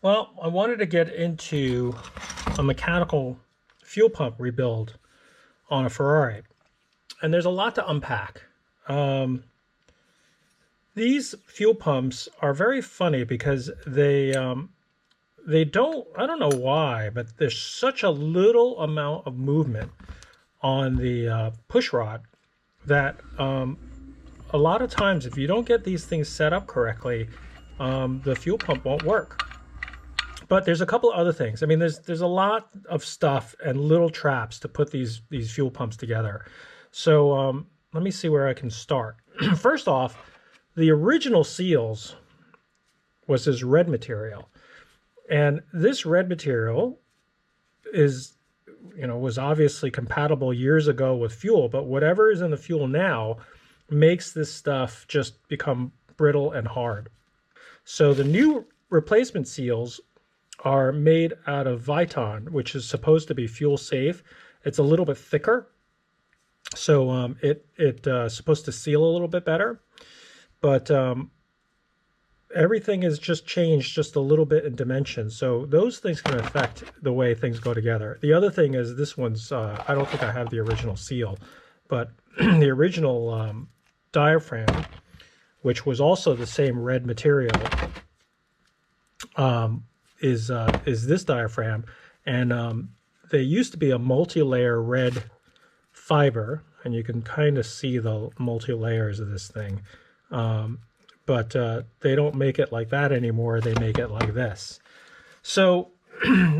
Well, I wanted to get into a mechanical fuel pump rebuild on a Ferrari, and there's a lot to unpack. These fuel pumps are very funny because they don't, I don't know why, but there's such a little amount of movement on the push rod that a lot of times if you don't get these things set up correctly, the fuel pump won't work. But there's a couple of other things. I mean, there's a lot of stuff and little traps to put these fuel pumps together. So let me see where I can start. First off, the original seals was this red material, and this red material is, was obviously compatible years ago with fuel, but whatever is in the fuel now makes this stuff just become brittle and hard. So the new replacement seals are made out of Viton, which is supposed to be fuel safe. It's a little bit thicker, so it's supposed to seal a little bit better. But everything is just changed just a little bit in dimension, so those things can affect the way things go together. The other thing is this one's, I don't think I have the original seal, but the original diaphragm, which was also the same red material, is this diaphragm, and they used to be a multi-layer red fiber, and you can kind of see the multi-layers of this thing, but they don't make it like that anymore. They make it like this. So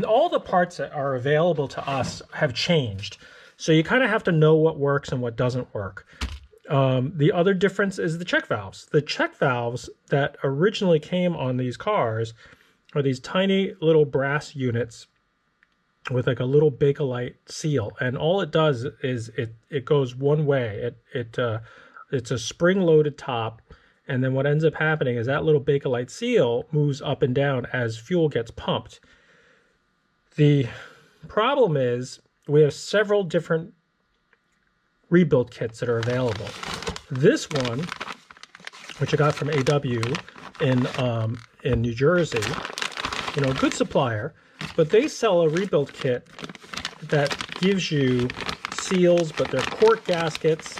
all the parts that are available to us have changed, so you kind of have to know what works and what doesn't work. The other difference is the check valves. The check valves that originally came on these cars are these tiny little brass units with like a little Bakelite seal, and all it does is it goes one way. It's a spring-loaded top, and then what ends up happening is that little Bakelite seal moves up and down as fuel gets pumped. The problem is we have several different rebuild kits that are available. This one, which I got from AW in New Jersey, good supplier, but they sell a rebuild kit that gives you seals, but they're cork gaskets.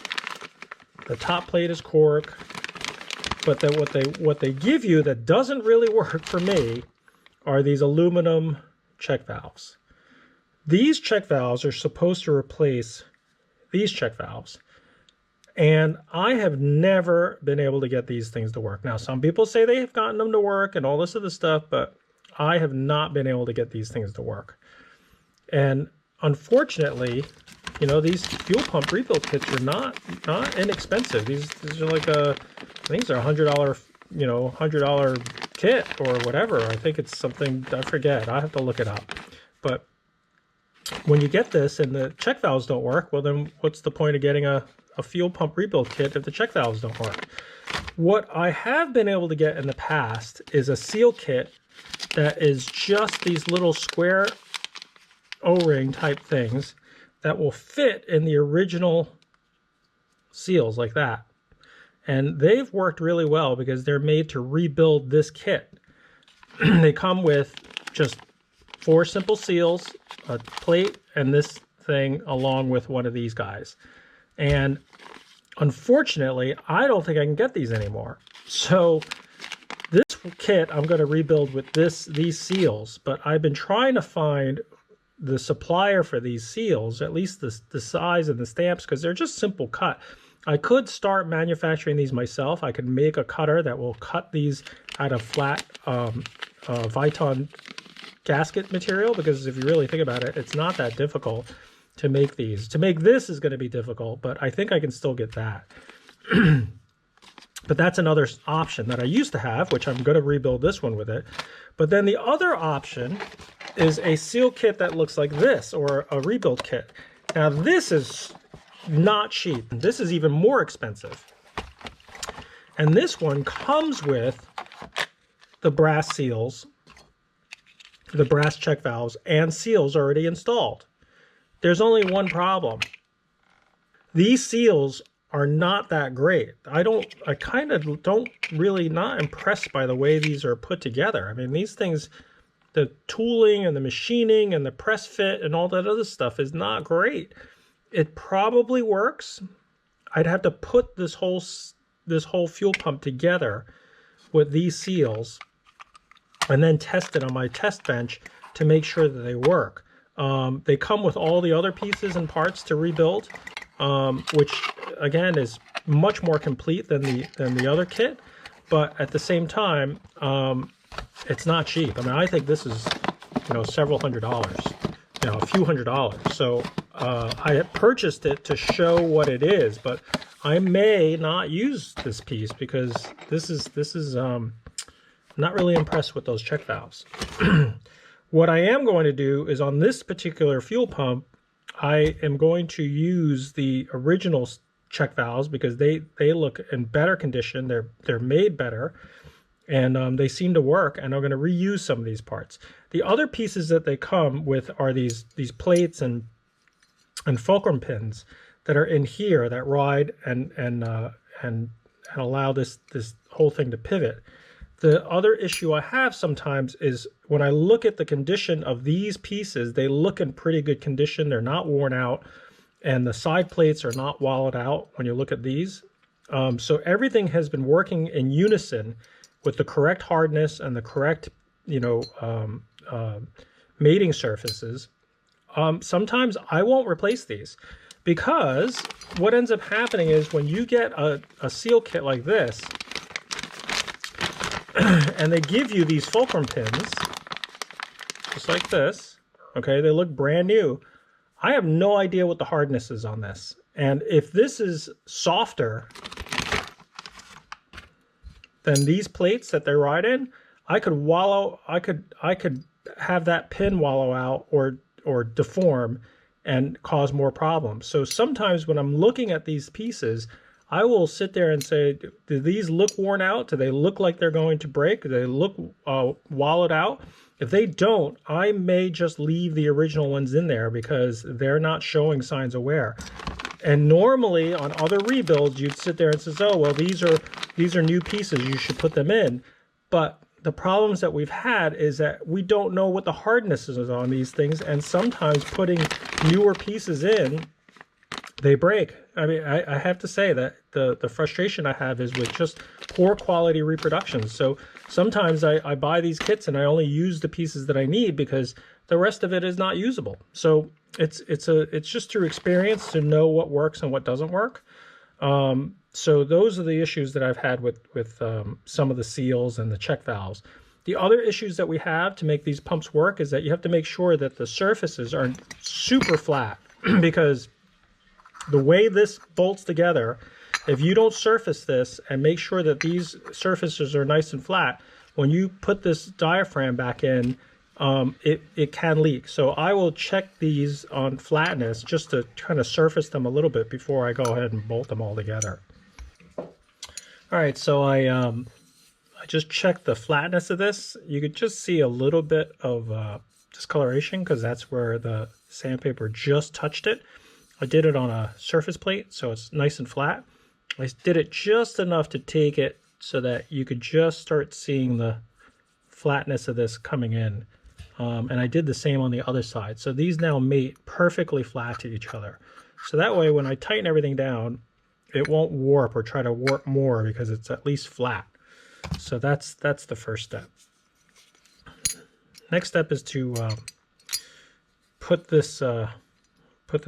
The top plate is cork, but then what they give you that doesn't really work for me are these aluminum check valves. These check valves are supposed to replace these check valves, and I have never been able to get these things to work. Now, some people say they have gotten them to work and all this other stuff, but I have not been able to get these things to work. And unfortunately, these fuel pump rebuild kits are not inexpensive. These are like I think they're $100, $100 kit or whatever. I think it's something, I forget. I have to look it up. But when you get this and the check valves don't work, well, then what's the point of getting a fuel pump rebuild kit if the check valves don't work? What I have been able to get in the past is a seal kit that is just these little square O-ring type things that will fit in the original seals like that. And they've worked really well because they're made to rebuild this kit. They come with just 4 simple seals, a plate, and this thing along with one of these guys. And unfortunately, I don't think I can get these anymore. So this kit I'm going to rebuild with these seals, but I've been trying to find the supplier for these seals, at least the size and the stamps, because they're just simple cut. I could start manufacturing these myself. I could make a cutter that will cut these out of flat Viton gasket material, because if you really think about it, it's not that difficult to make these. To make this is going to be difficult, but I think I can still get that. But that's another option that I used to have, which I'm going to rebuild this one with it. But then the other option is a seal kit that looks like this, or a rebuild kit. Now this is not cheap. This is even more expensive. And this one comes with the brass seals, the brass check valves, and seals already installed. There's only one problem. These seals are not that great. I kind of don't really not impressed by the way these are put together. I mean, these things the tooling and the machining and the press fit and all that other stuff is not great. It probably works. I'd have to put this whole fuel pump together with these seals and then test it on my test bench to make sure that they work. They come with all the other pieces and parts to rebuild, which again is much more complete than the other kit, but at the same time, it's not cheap. I mean, I think this is, you know, several $100s, you know, a few $100s. So I purchased it to show what it is, but I may not use this piece because this is not really impressed with those check valves. What I am going to do is on this particular fuel pump, I am going to use the original check valves because they look in better condition. They're made better, and they seem to work. And I'm going to reuse some of these parts. The other pieces that they come with are these plates and fulcrum pins that are in here that ride and allow this whole thing to pivot. The other issue I have sometimes is when I look at the condition of these pieces, they look in pretty good condition. They're not worn out, and the side plates are not wallowed out when you look at these. So everything has been working in unison with the correct hardness and the correct, you know, mating surfaces. Sometimes I won't replace these because what ends up happening is when you get a seal kit like this, and they give you these fulcrum pins, just like this, okay? They look brand new. I have no idea what the hardness is on this. And if this is softer than these plates that they ride in, I could have that pin wallow out or deform and cause more problems. So sometimes when I'm looking at these pieces, I will sit there and say, do these look worn out? Do they look like they're going to break? Do they look wallowed out? If they don't, I may just leave the original ones in there because they're not showing signs of wear. And normally on other rebuilds, you'd sit there and say, oh, well, these are new pieces. You should put them in. But the problems that we've had is that we don't know what the hardness is on these things. And sometimes putting newer pieces in, they break. I mean, I have to say that the frustration I have is with just poor quality reproductions. So sometimes I buy these kits and I only use the pieces that I need because the rest of it is not usable. So it's just through experience to know what works and what doesn't work. So those are the issues that I've had with some of the seals and the check valves. The other issues that we have to make these pumps work is that you have to make sure that the surfaces are super flat because the way this bolts together, if you don't surface this and make sure that these surfaces are nice and flat, when you put this diaphragm back in, it can leak. So I will check these on flatness just to kind of surface them a little bit before I go ahead and bolt them all together. All right, so I just checked the flatness of this. You could just see a little bit of discoloration because that's where the sandpaper just touched it. I did it on a surface plate, so it's nice and flat. I did it just enough to take it so that you could just start seeing the flatness of this coming in. And I did the same on the other side. So these now mate perfectly flat to each other. So that way, when I tighten everything down, it won't warp or try to warp more because it's at least flat. So that's the first step. Next step is to put this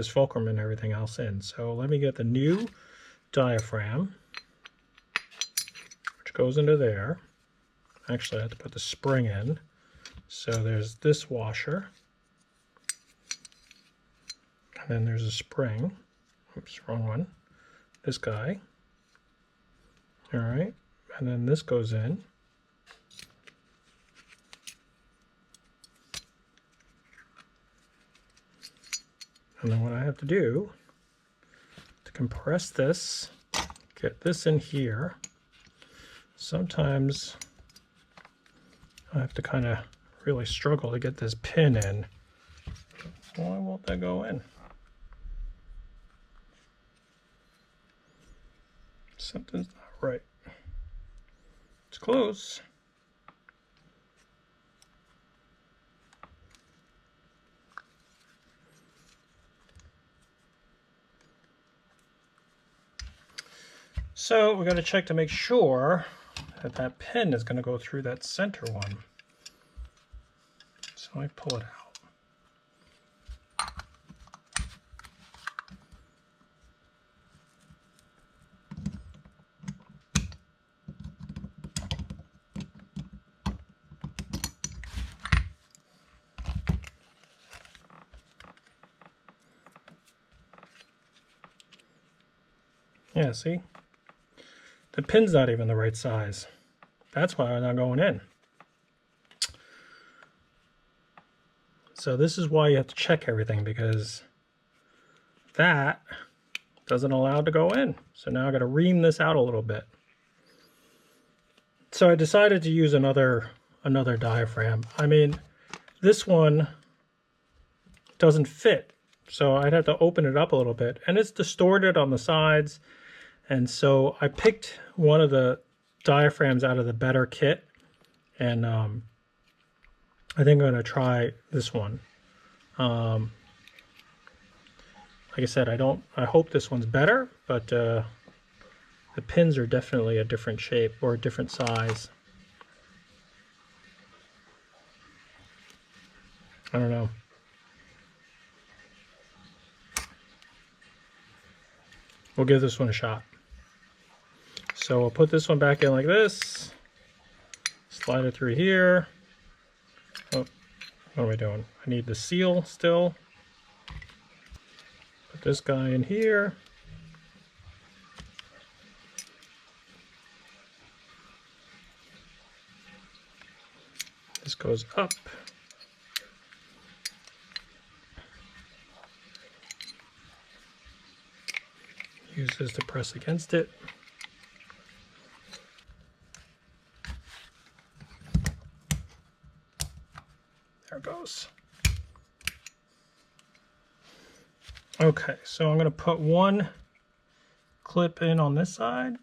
fulcrum and everything else in. So let me get the new diaphragm, which goes into there. Actually, I have to put the spring in. So there's this washer, and then there's a spring. Oops, wrong one. This guy. All right, and then this goes in. And then what I have to do to compress this, get this in here, sometimes I have to kind of really struggle to get this pin in. Why won't that go in? Something's not right. It's close. So we got to check to make sure that that pin is going to go through that center one. So I pull it out. Yeah, see? The pin's not even the right size. That's why I'm not going in. So this is why you have to check everything, because that doesn't allow it to go in. So now I got to ream this out a little bit. So I decided to use another diaphragm. I mean, this one doesn't fit. So I'd have to open it up a little bit, and it's distorted on the sides. And so I picked one of the diaphragms out of the better kit, and I think I'm going to try this one. Like I said, I hope this one's better, but the pins are definitely a different shape or a different size. I don't know. We'll give this one a shot. So we'll put this one back in like this, slide it through here. Oh, what am I doing? I need the seal still. Put this guy in here. This goes up. Use this to press against it. There it goes. Okay, so I'm going to put one clip in on this side,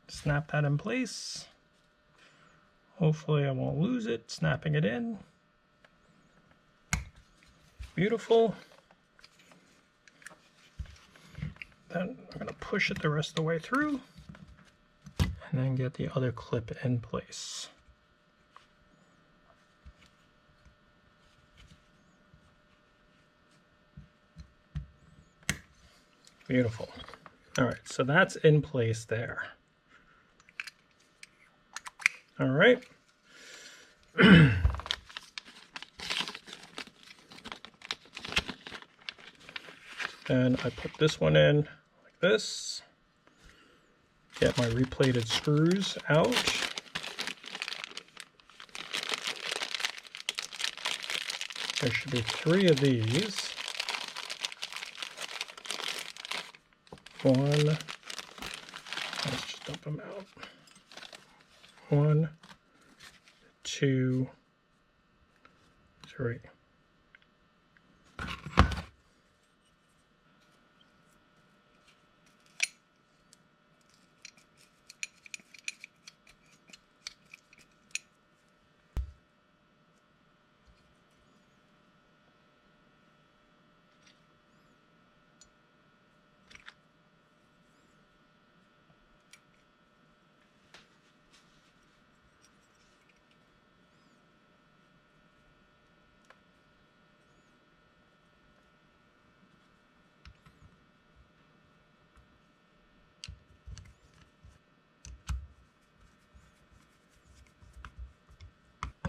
snap that in place. Hopefully I won't lose it, snapping it in. Beautiful. Then I'm going to push it the rest of the way through, and then get the other clip in place. Beautiful. All right, so that's in place there. All right. And I put this one in like this. Get my replated screws out. There should be 3 of these. One, let's just dump them out. 1, 2, 3.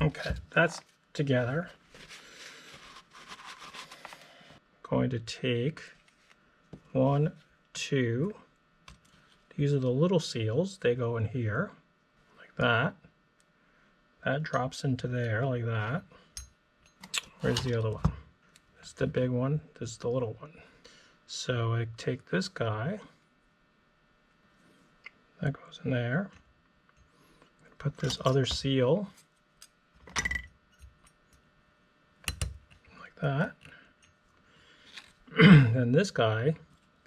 Okay, that's together. Going to take 1, 2. These are the little seals. They go in here like that. That drops into there like that. Where's the other one? This is the big one. This is the little one. So I take this guy. That goes in there. Put this other seal like that. Then this guy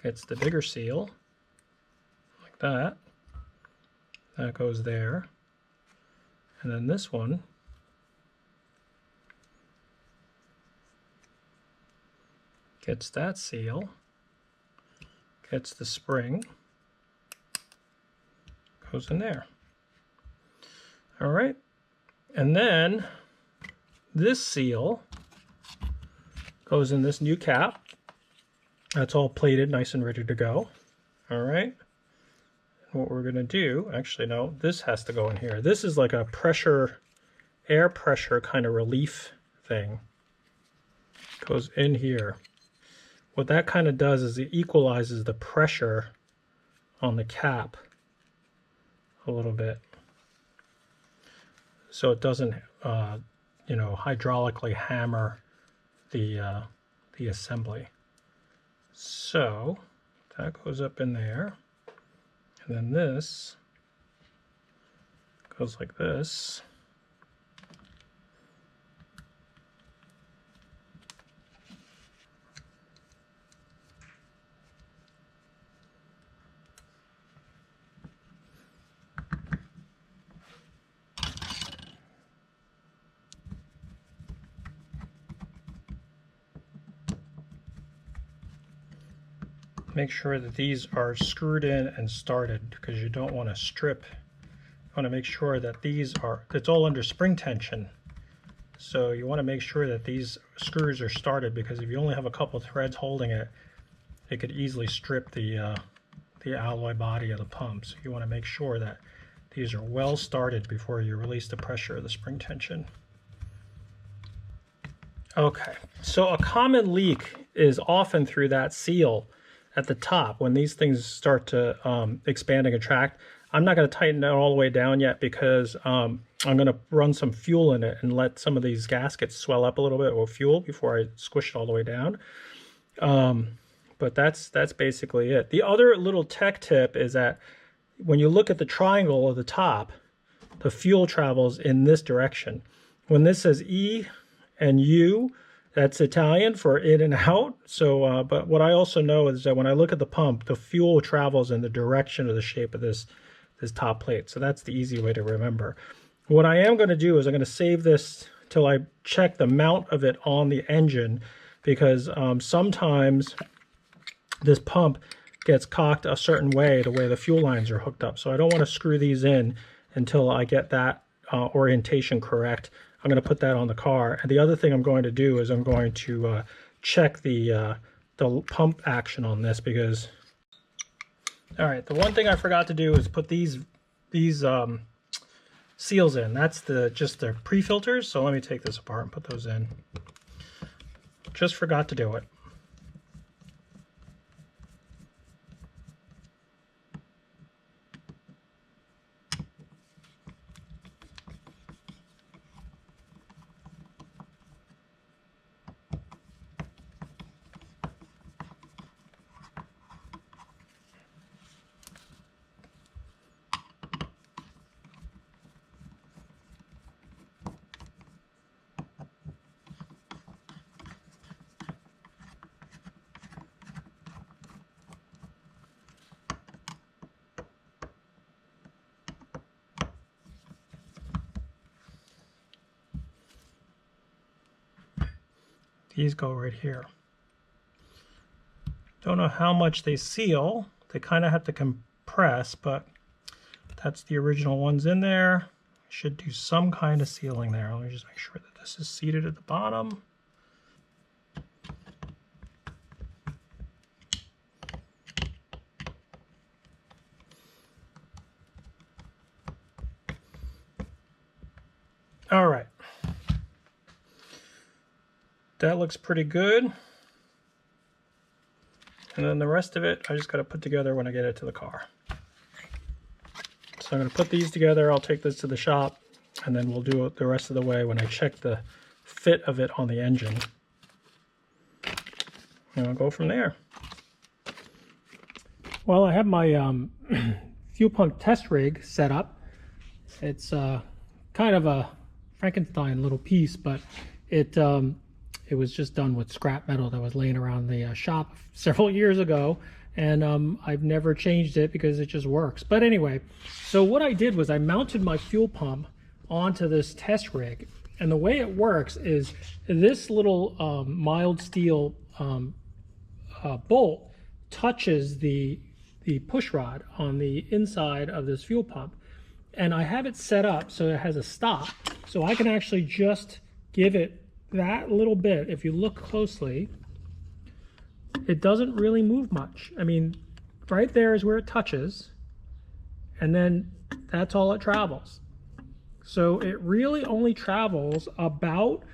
gets the bigger seal like that. That goes there. And then this one gets that seal, gets the spring, goes in there. All right, and then this seal goes in this new cap. That's all plated, nice and ready to go. All right. What we're going to do, actually, no, this has to go in here. This is like a pressure, air pressure kind of relief thing. Goes in here. What that kind of does is it equalizes the pressure on the cap a little bit, so it doesn't, you know, hydraulically hammer the assembly. So that goes up in there, and then this goes like this. Make sure that these are screwed in and started, because you don't want to strip. You want to make sure that it's all under spring tension. So you want to make sure that these screws are started, because if you only have a couple threads holding it, it could easily strip the alloy body of the pump. So you want to make sure that these are well started before you release the pressure of the spring tension. Okay, so a common leak is often through that seal at the top. When these things start to expand and contract, I'm not going to tighten it all the way down yet, because I'm going to run some fuel in it and let some of these gaskets swell up a little bit with fuel before I squish it all the way down. But that's basically it. The other little tech tip is that when you look at the triangle of the top, the fuel travels in this direction. When this says E and U, that's Italian for in and out. So, but what I also know is that when I look at the pump, the fuel travels in the direction of the shape of this top plate. So that's the easy way to remember. What I am going to do is I'm going to save this till I check the mount of it on the engine, because sometimes this pump gets cocked a certain way, the way the fuel lines are hooked up. So I don't want to screw these in until I get that orientation correct. I'm going to put that on the car. And the other thing I'm going to do is I'm going to check the pump action on this, because, all right, the one thing I forgot to do is put these seals in. That's just the pre-filters. So let me take this apart and put those in. Just forgot to do it. These go right here. Don't know how much they seal. They kind of have to compress, but that's the original ones in there. Should do some kind of sealing there. Let me just make sure that this is seated at the bottom. All right. That looks pretty good. And then the rest of it, I just got to put together when I get it to the car. So I'm going to put these together. I'll take this to the shop, and then we'll do it the rest of the way when I check the fit of it on the engine. And we'll go from there. Well, I have my fuel pump test rig set up. It's kind of a Frankenstein little piece, but it was just done with scrap metal that was laying around the shop several years ago, and I've never changed it because it just works. But anyway, so what I did was I mounted my fuel pump onto this test rig, and the way it works is this little mild steel bolt touches the push rod on the inside of this fuel pump. And I have it set up so it has a stop. So I can actually just give it that little bit. If you look closely, it doesn't really move much. I mean, right there is where it touches, and then that's all it travels. So it really only travels about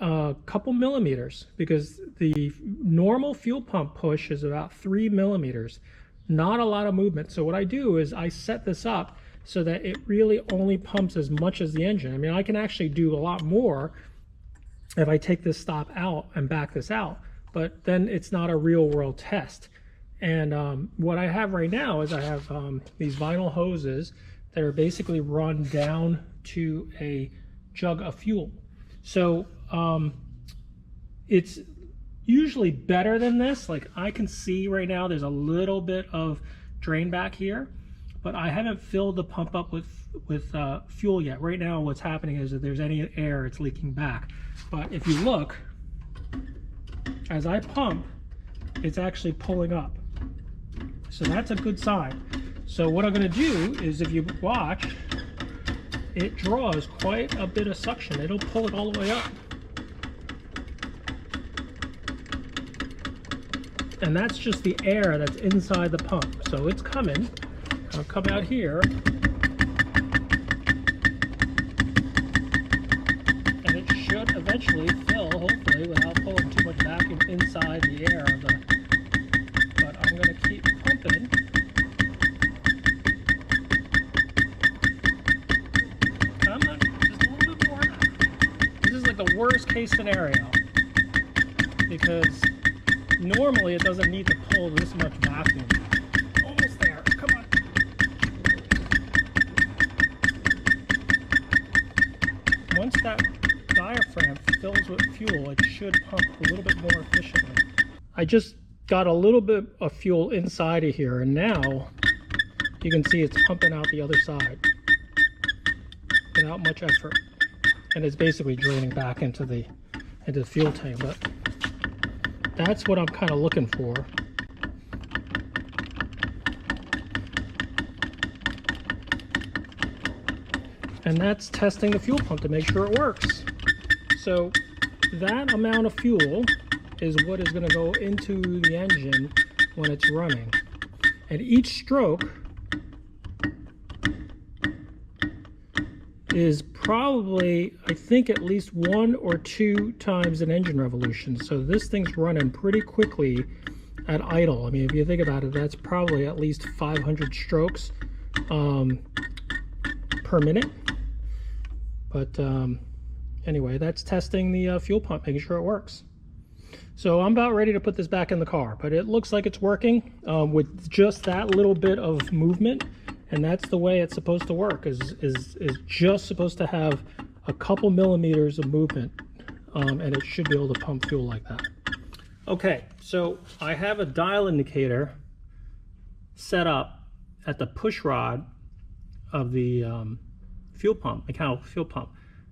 a couple millimeters, because the normal fuel pump push is about 3 millimeters. Not a lot of movement. So what I do is I set this up so that it really only pumps as much as the engine. I mean, I can actually do a lot more if I take this stop out and back this out, but then it's not a real world test. And what I have right now is I have these vinyl hoses that are basically run down to a jug of fuel. So it's usually better than this. Like, I can see right now there's a little bit of drain back here, but I haven't filled the pump up with fuel yet. Right now what's happening is that there's any air, it's leaking back. But if you look, as I pump, it's actually pulling up. So that's a good sign. So what I'm going to do is, if you watch, it draws quite a bit of suction. It'll pull it all the way up. And that's just the air that's inside the pump. So it's coming. I'll come out here. And it should eventually fill, hopefully, without pulling too much vacuum inside the air of the. But I'm going to keep pumping. I'm not, just a little bit more. This is like the worst case scenario, because normally it doesn't need to pull this much vacuum. Almost there. Come on. Once that diaphragm fills with fuel, it should pump a little bit more efficiently. I just got a little bit of fuel inside of here, and now you can see it's pumping out the other side without much effort. And it's basically draining back into the fuel tank. But that's what I'm kind of looking for. And that's testing the fuel pump to make sure it works. So that amount of fuel is what is going to go into the engine when it's running. And each stroke is probably, I think, at least 1 or 2 times an engine revolution. So this thing's running pretty quickly at idle. I mean, if you think about it, that's probably at least 500 strokes per minute. But anyway, that's testing the fuel pump, making sure it works. So I'm about ready to put this back in the car, but it looks like it's working with just that little bit of movement. And that's the way it's supposed to work, is just supposed to have a couple millimeters of movement, and it should be able to pump fuel like that. Okay, so I have a dial indicator set up at the push rod of the fuel pump, mechanical fuel pump,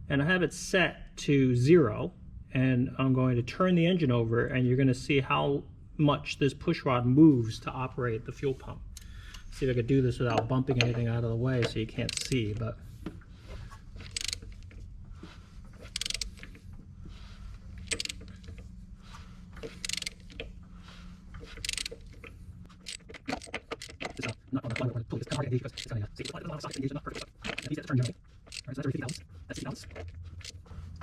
and I have it set to 0, and I'm going to turn the engine over, and you're going to see how much this push rod moves to operate the fuel pump. See if I could do this without bumping anything out of the way so you can't see, but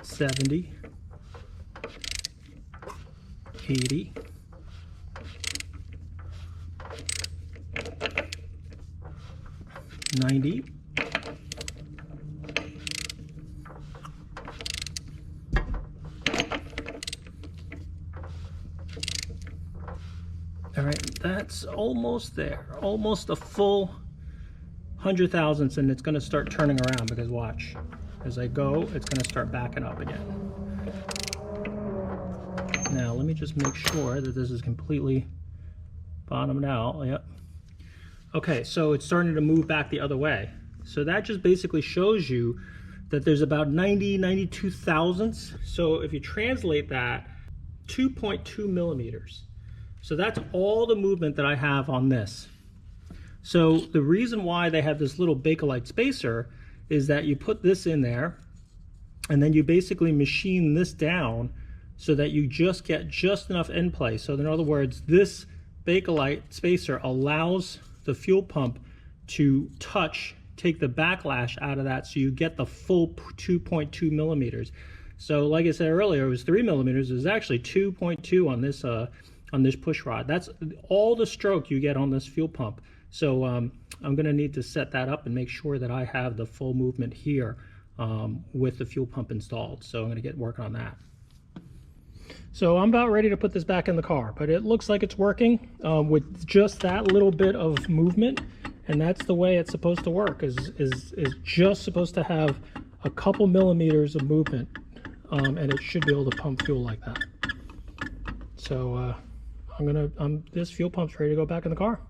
$70, $80, $90, all right, that's almost there, almost a full 100 thousandths, and it's going to start turning around, because watch, as I go, it's going to start backing up again. Now let me just make sure that this is completely bottomed out. Yep. Okay, so it's starting to move back the other way. So that just basically shows you that there's about 92 thousandths. So if you translate that, 2.2 millimeters. So that's all the movement that I have on this. So the reason why they have this little Bakelite spacer is that you put this in there, and then you basically machine this down so that you just get just enough end play. So in other words, this Bakelite spacer allows the fuel pump to take the backlash out of that, so you get the full 2.2 millimeters. So like I said earlier, it was 3 millimeters. It was actually 2.2 on this push rod. That's all the stroke you get on this fuel pump. So I'm going to need to set that up and make sure that I have the full movement here with the fuel pump installed. So I'm going to get working on that. So I'm about ready to put this back in the car, but it looks like it's working with just that little bit of movement, and that's the way it's supposed to work. Is just supposed to have a couple millimeters of movement, and it should be able to pump fuel like that. So this fuel pump's ready to go back in the car.